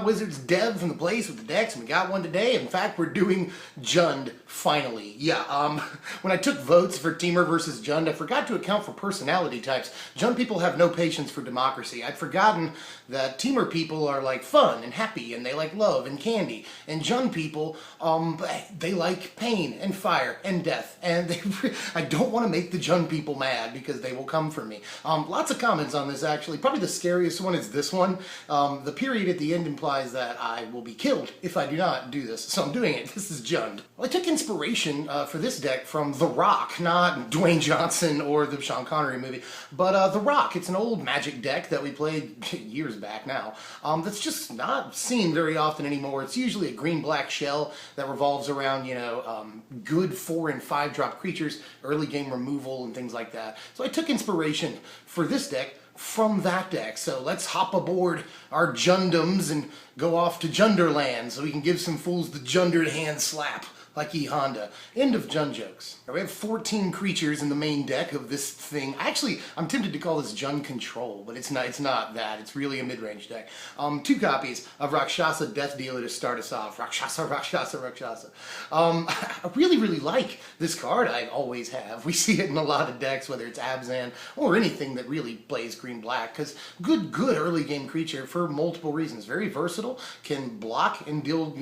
Wild Wizards dev from the place with the decks, and we got one today. In fact, we're doing Jund, finally. Yeah, when I took votes for Temur versus Jund, I forgot to account for personality types. Jund people have no patience for democracy. I'd forgotten that Temur people are like fun and happy, and they like love and candy. And Jund people, they like pain and fire and death. And I don't want to make the Jund people mad because they will come for me. Lots of comments on this, actually. Probably the scariest one is this one. The period at the end implies that I will be killed if I do not do this. So I'm doing it. This is Jund. Well, I took inspiration for this deck from The Rock, not Dwayne Johnson or the Sean Connery movie, but The Rock. It's an old Magic deck that we played years back now. That's just not seen very often anymore. It's usually a green-black shell that revolves around, good 4 and 5 drop creatures, early game removal and things like that. So I took inspiration for this deck from that deck. So let's hop aboard our Jundums and go off to Junderland so we can give some fools the Jundered hand slap like E Honda. End of Jund jokes. We have 14 creatures in the main deck of this thing. Actually, I'm tempted to call this Jund Control, but it's not that. It's really a mid-range deck. 2 copies of Rakshasa Deathdealer to start us off. Rakshasa. I really like this card. I always have. We see it in a lot of decks, whether it's Abzan or anything that really plays green-black, because good early game creature for multiple reasons. Very versatile, can block and deal,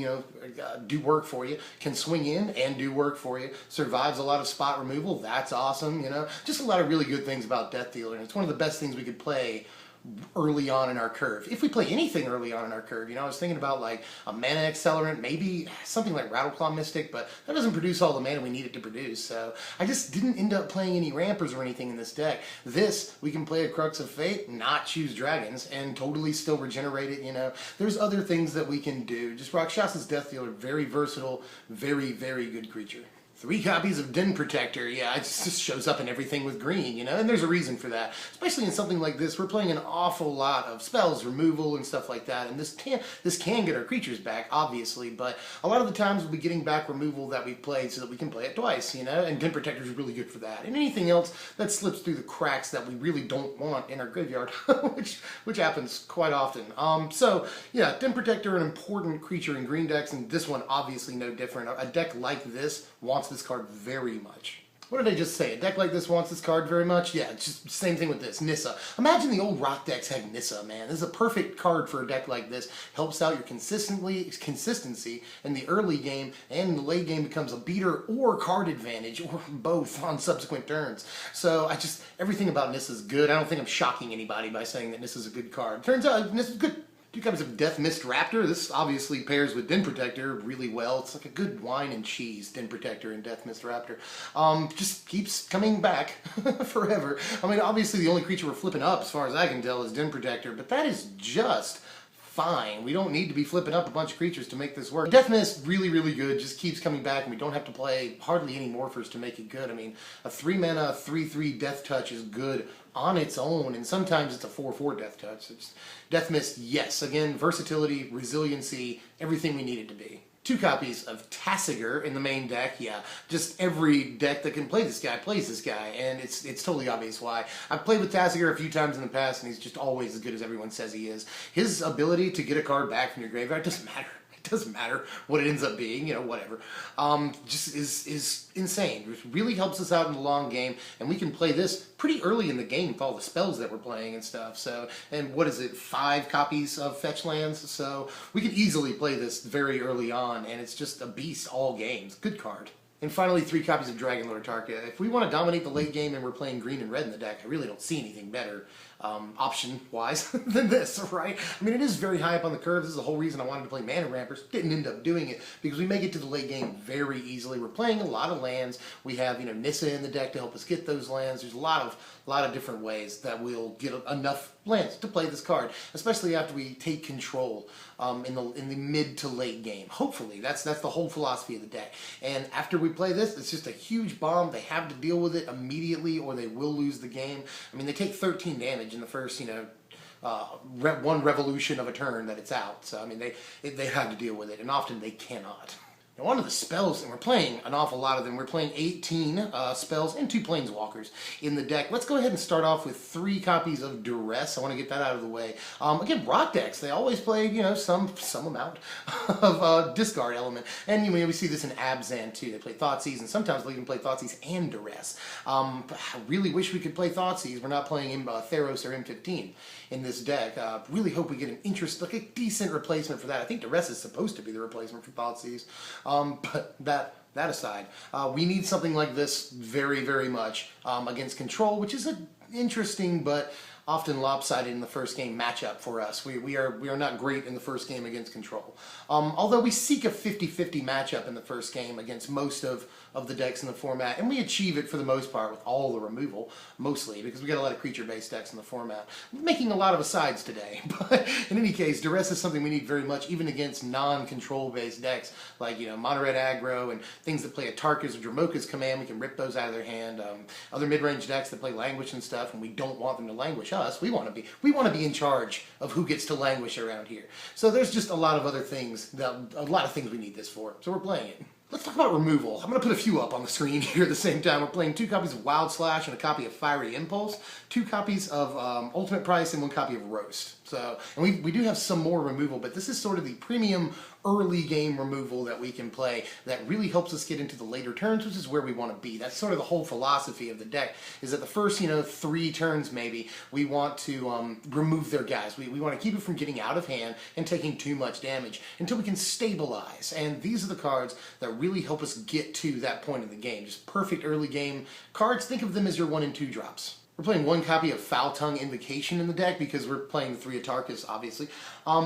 do work for you, can swing in and do work for you, survives a lot of spot removal, that's awesome, just a lot of really good things about Deathdealer, and it's one of the best things we could play early on in our curve. If we play anything early on in our curve, I was thinking about like a mana accelerant, maybe something like Rattleclaw Mystic, but that doesn't produce all the mana we need it to produce, so I just didn't end up playing any rampers or anything in this deck. This, we can play a Crux of Fate, not choose dragons, and totally still regenerate it, There's other things that we can do. Just Rakshasa's Deathdealer, very versatile, very good creature. 3 copies of Den Protector, yeah, it just shows up in everything with green, and there's a reason for that. Especially in something like this, we're playing an awful lot of spells, removal, and stuff like that, and this can get our creatures back, obviously, but a lot of the times we'll be getting back removal that we've played so that we can play it twice, and Den Protector is really good for that. And anything else that slips through the cracks that we really don't want in our graveyard, which happens quite often. So, yeah, Den Protector, an important creature in green decks, and this one obviously no different. A deck like this wants this card very much. What did I just say? A deck like this wants this card very much? Yeah, it's just the same thing with this. Nissa. Imagine the old rock decks had Nissa, man. This is a perfect card for a deck like this. Helps out your consistency in the early game, and in the late game becomes a beater or card advantage, or both on subsequent turns. So everything about Nissa is good. I don't think I'm shocking anybody by saying that Nissa's a good card. Turns out Nissa's good. 2 copies of Deathmist Raptor. This obviously pairs with Den Protector really well. It's like a good wine and cheese, Den Protector and Deathmist Raptor. Just keeps coming back forever. I mean, obviously the only creature we're flipping up, as far as I can tell, is Den Protector, but that is just fine. We don't need to be flipping up a bunch of creatures to make this work. Deathmist, really good, just keeps coming back, and we don't have to play hardly any morphers to make it good. I mean, a 3-mana, 3/3 Death Touch is good on its own, and sometimes it's a 4/4 Death Touch. Deathmist, yes, again, versatility, resiliency, everything we need it to be. 2 copies of Tasigur in the main deck, yeah. Just every deck that can play this guy plays this guy, and it's totally obvious why. I've played with Tasigur a few times in the past, and he's just always as good as everyone says he is. His ability to get a card back from your graveyard doesn't matter. It doesn't matter what it ends up being, whatever. Just is insane. It really helps us out in the long game, and we can play this pretty early in the game with all the spells that we're playing and stuff. So, and what is it, 5 copies of fetch lands? So we can easily play this very early on, and it's just a beast all games. Good card. And finally, 3 copies of Dragonlord Atarka. If we want to dominate the late game and we're playing green and red in the deck, I really don't see anything better option-wise than this, right? I mean, it is very high up on the curve. This is the whole reason I wanted to play Mana Rampers. Didn't end up doing it because we make it to the late game very easily. We're playing a lot of lands. We have, Nissa in the deck to help us get those lands. There's a lot of different ways that we'll get enough lands to play this card, especially after we take control in the mid to late game. Hopefully, that's the whole philosophy of the deck. And after we play this, it's just a huge bomb. They have to deal with it immediately, or they will lose the game. I mean, they take 13 damage in the first, one revolution of a turn that it's out. So I mean, they have to deal with it, and often they cannot. Now on to the spells, and we're playing an awful lot of them. We're playing 18 spells and 2 Planeswalkers in the deck. Let's go ahead and start off with 3 copies of Duress. I want to get that out of the way. Again, rock decks, they always play, you know, some amount of discard element. And we see this in Abzan too. They play Thoughtseize, and sometimes they'll even play Thoughtseize and Duress. I really wish we could play Thoughtseize. We're not playing Theros or M15 in this deck. Really hope we get an like a decent replacement for that. I think Duress is supposed to be the replacement for Thoughtseize. But that aside, we need something like this very, very much against control, which is an interesting but often lopsided in the first game matchup for us. We are not great in the first game against control. Although we seek a 50-50 matchup in the first game against most of the decks in the format, and we achieve it for the most part with all the removal, mostly, because we got a lot of creature-based decks in the format. We're making a lot of asides today, but in any case, Duress is something we need very much, even against non-control-based decks, like, mono-red aggro, and things that play Atarka's or Dromoka's command. We can rip those out of their hand. Other mid-range decks that play Languish and stuff, and we don't want them to languish us. We want to be in charge of who gets to languish around here. So there's just a lot of other things, a lot of things we need this for. So we're playing it. Let's talk about removal. I'm going to put a few up on the screen here at the same time. We're playing 2 copies of Wild Slash and a copy of Fiery Impulse, 2 copies of Ultimate Price, and 1 copy of Roast. So, and we do have some more removal, but this is sort of the premium early game removal that we can play that really helps us get into the later turns, which is where we want to be. That's sort of the whole philosophy of the deck, is that the first, 3 turns maybe, we want to remove their guys. We want to keep it from getting out of hand and taking too much damage until we can stabilize. And these are the cards that really help us get to that point in the game. Just perfect early game cards. Think of them as your 1 and 2 drops. We're playing 1 copy of Foul-Tongue Invocation in the deck because we're playing the 3 Atarkas, obviously.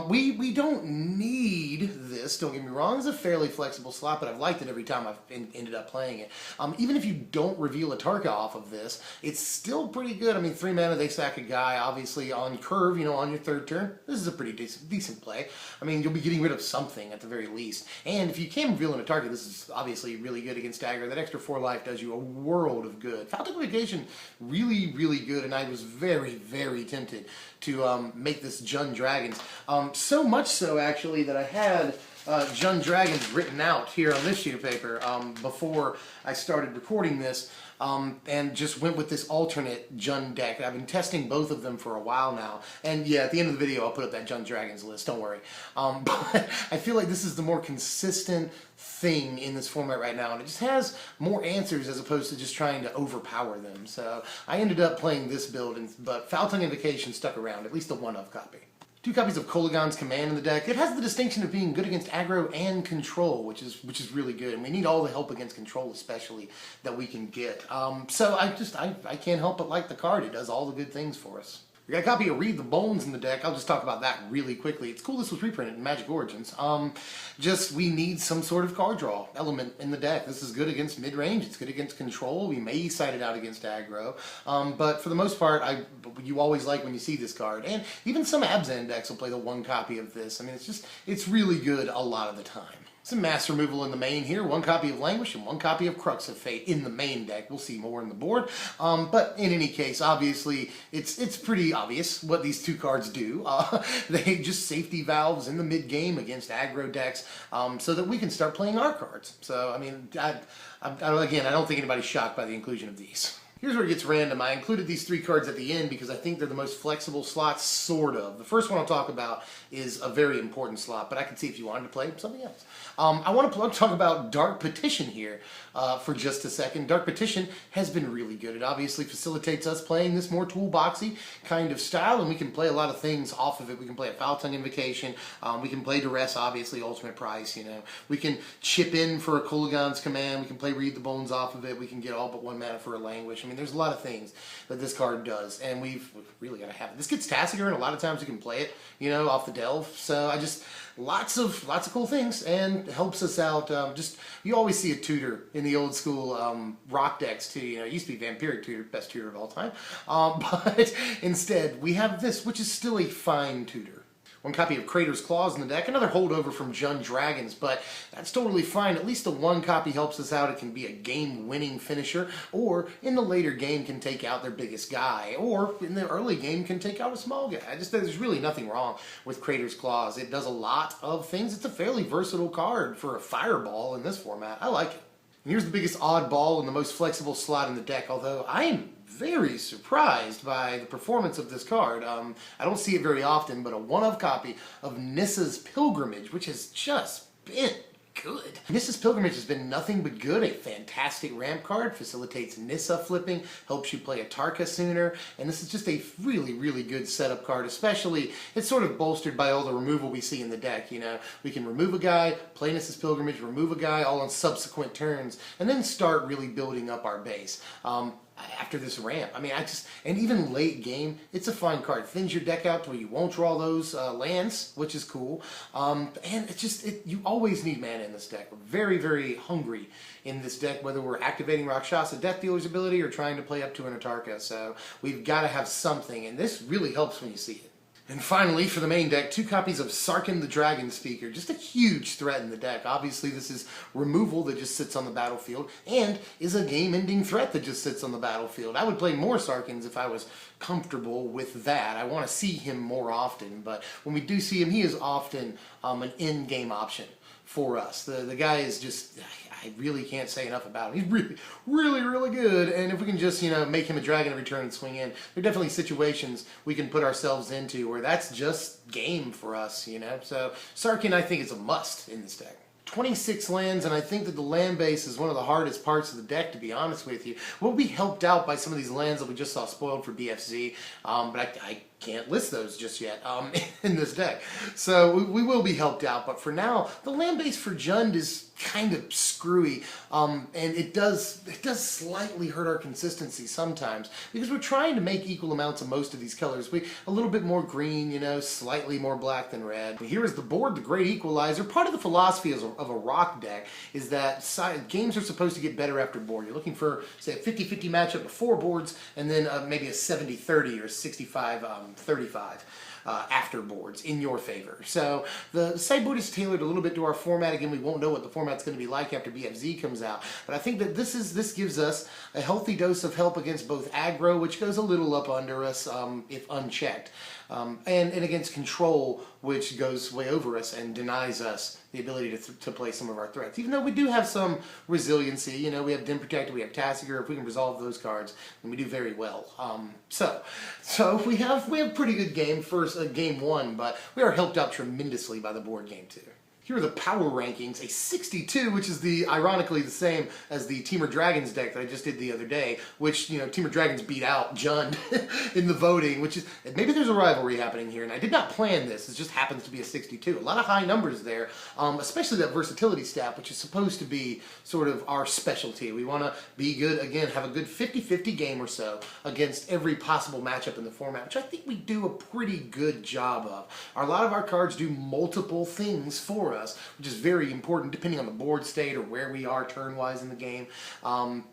We don't need this, don't get me wrong. It's a fairly flexible slot, but I've liked it every time I've ended up playing it. Even if you don't reveal Atarka off of this, it's still pretty good. I mean, 3 mana, they sack a guy, obviously, on curve, on your 3rd turn. This is a pretty decent play. I mean, you'll be getting rid of something at the very least. And if you can reveal an Atarka, this is obviously really good against aggro. That extra 4 life does you a world of good. Foul-Tongue Invocation, really good, and I was very, very tempted to make this Jund Dragons. So much so, actually, that I had Jund Dragons written out here on this sheet of paper before I started recording this, and just went with this alternate Jund deck. I've been testing both of them for a while now, and yeah, at the end of the video I'll put up that Jund Dragons list, don't worry. But I feel like this is the more consistent thing in this format right now, and it just has more answers as opposed to just trying to overpower them. So I ended up playing this build, but Foul-Tongue Invocation stuck around, at least the 1-of copy. 2 copies of Kolaghan's Command in the deck. It has the distinction of being good against aggro and control, which is really good, and we need all the help against control, especially, that we can get. So I can't help but like the card. It does all the good things for us. We got a copy of Read the Bones in the deck. I'll just talk about that really quickly. It's cool this was reprinted in Magic Origins. We need some sort of card draw element in the deck. This is good against mid-range. It's good against control. We may side it out against aggro. But for the most part, you always like when you see this card. And even some Abzan decks will play the 1 copy of this. I mean, it's really good a lot of the time. Some mass removal in the main here. 1 copy of Languish and 1 copy of Crux of Fate in the main deck. We'll see more in the board. But in any case, obviously, it's pretty obvious what these 2 cards do. They just safety valves in the mid-game against aggro decks so that we can start playing our cards. So, I mean, again, I don't think anybody's shocked by the inclusion of these. Here's where it gets random. I included these 3 cards at the end because I think they're the most flexible slots, sort of. The first one I'll talk about is a very important slot, but I can see if you wanted to play something else. I want to talk about Dark Petition here for just a second. Dark Petition has been really good. It obviously facilitates us playing this more toolboxy kind of style, and we can play a lot of things off of it. We can play a Foul-Tongue Invocation. We can play Duress, obviously, Ultimate Price, We can chip in for a Kolaghan's Command. We can play Read the Bones off of it. We can get all but 1 mana for a Languish. I mean, there's a lot of things that this card does, and we've really got to have it. This gets Tasigur, and a lot of times we can play it, off the delve. So lots of cool things, and helps us out. You always see a tutor in the old school rock decks too. It used to be Vampiric Tutor, best tutor of all time. But instead, we have this, which is still a fine tutor. One copy of Crater's Claws in the deck, another holdover from Jund Dragons, but that's totally fine. At least the one copy helps us out. It can be a game-winning finisher, or in the later game can take out their biggest guy, or in the early game can take out a small guy. There's really nothing wrong with Crater's Claws. It does a lot of things. It's a fairly versatile card for a fireball in this format. I like it. And here's the biggest oddball and the most flexible slot in the deck, although I am very surprised by the performance of this card. I don't see it very often, but a one-of copy of Nissa's Pilgrimmage, which has just been good. Nissa's Pilgrimage has been nothing but good. A fantastic ramp card, facilitates Nyssa flipping, helps you play Atarka sooner, and this is just a really, really good setup card, especially, it's sort of bolstered by all the removal we see in the deck, you know. We can remove a guy, play Nissa's Pilgrimage, remove a guy, all on subsequent turns, and then start really building up our base. After this ramp, I mean, and even late game, it's a fine card. Thins your deck out to where you won't draw those lands, which is cool. And you always need mana in this deck. We're very, very hungry in this deck, whether we're activating Rakshasa Deathdealer's ability or trying to play up to an Atarka. So we've got to have something, and this really helps when you see it. And finally, for the main deck, 2 copies of Sarkhan the Dragonspeaker. Just a huge threat in the deck. Obviously, this is removal that just sits on the battlefield, and is a game-ending threat that just sits on the battlefield. I would play more Sarkhans if I was comfortable with that. I want to see him more often, but when we do see him, he is often an in-game option for us. The guy is just, I really can't say enough about him. He's really, really, really good, and if we can just, you know, make him a dragon every turn and swing in, there are definitely situations we can put ourselves into where that's just game for us, you know. So Sarkhan, I think, is a must in this deck. 26 lands, and I think that the land base is one of the hardest parts of the deck, to be honest with you. We'll be helped out by some of these lands that we just saw spoiled for BFZ, but I can't list those just yet in this deck. So we will be helped out, but for now, the land base for Jund is kind of screwy, and it does slightly hurt our consistency sometimes, because we're trying to make equal amounts of most of these colors. A little bit more green, you know, slightly more black than red. But here is the board, the great equalizer. Part of the philosophy of a rock deck is that games are supposed to get better after board. You're looking for, say, a 50-50 matchup before boards, and then maybe a 70-30 or 65-35 after boards in your favor. So the sideboard is tailored a little bit to our format. Again, we won't know what the format's going to be like after BFZ comes out, but I think that this gives us a healthy dose of help against both aggro, which goes a little up under us if unchecked, and against control, which goes way over us and denies us the ability to play some of our threats. Even though we do have some resiliency, you know, we have Dim Protector, we have Tasigur. If we can resolve those cards, then we do very well. So we have pretty good game 1, but we are helped out tremendously by the board game 2. Here are the power rankings. A 62, which is ironically the same as the Temur Dragons deck that I just did the other day, which, you know, Temur Dragons beat out Jund in the voting, which is, maybe there's a rivalry happening here, and I did not plan this. It just happens to be a 62. A lot of high numbers there, especially that versatility stat, which is supposed to be sort of our specialty. We want to be good, again, have a good 50-50 game or so against every possible matchup in the format, which I think we do a pretty good job of. A lot of our cards do multiple things for us, which is very important depending on the board state or where we are turn-wise in the game.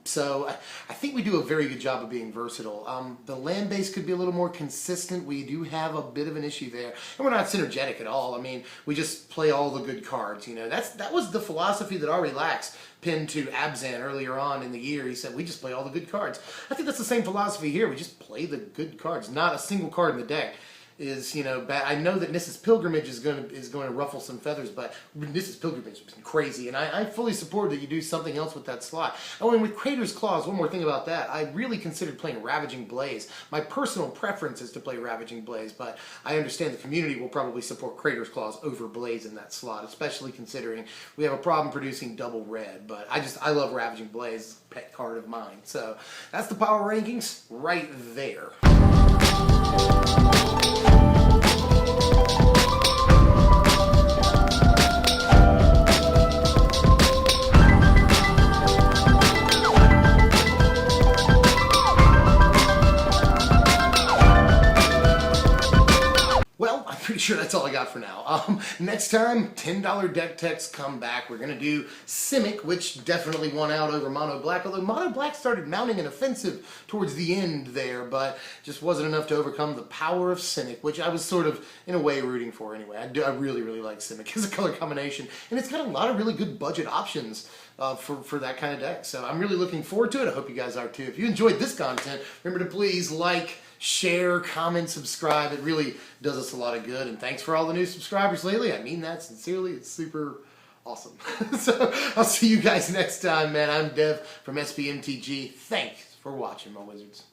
So I think we do a very good job of being versatile. The land base could be a little more consistent. We do have a bit of an issue there, and we're not synergetic at all. I mean, we just play all the good cards. You know, that was the philosophy that Ari Lax pinned to Abzan earlier on in the year. He said, we just play all the good cards. I think that's the same philosophy here. We just play the good cards. Not a single card in the deck is, you know, bad. I know that Nissa's Pilgrimage is going to ruffle some feathers, but Nissa's Pilgrimage has been crazy, and I fully support that you do something else with that slot. Oh, and with Crater's Claws, one more thing about that, I really considered playing Ravaging Blaze. My personal preference is to play Ravaging Blaze, but I understand the community will probably support Crater's Claws over Blaze in that slot, especially considering we have a problem producing double red, but I love Ravaging Blaze, pet card of mine. So that's the power rankings right there. sure that's all I got for now. Next time, $10 deck techs come back. We're going to do Simic, which definitely won out over Mono Black, although Mono Black started mounting an offensive towards the end there, but just wasn't enough to overcome the power of Simic, which I was sort of, in a way, rooting for anyway. I really, really like Simic as a color combination, and it's got a lot of really good budget options for that kind of deck. So I'm really looking forward to it. I hope you guys are too. If you enjoyed this content, remember to please like, share, comment, subscribe. It really does us a lot of good. And thanks for all the new subscribers lately. I mean that sincerely. It's super awesome. So I'll see you guys next time, man. I'm Dev from SBMTG. Thanks for watching, my wizards.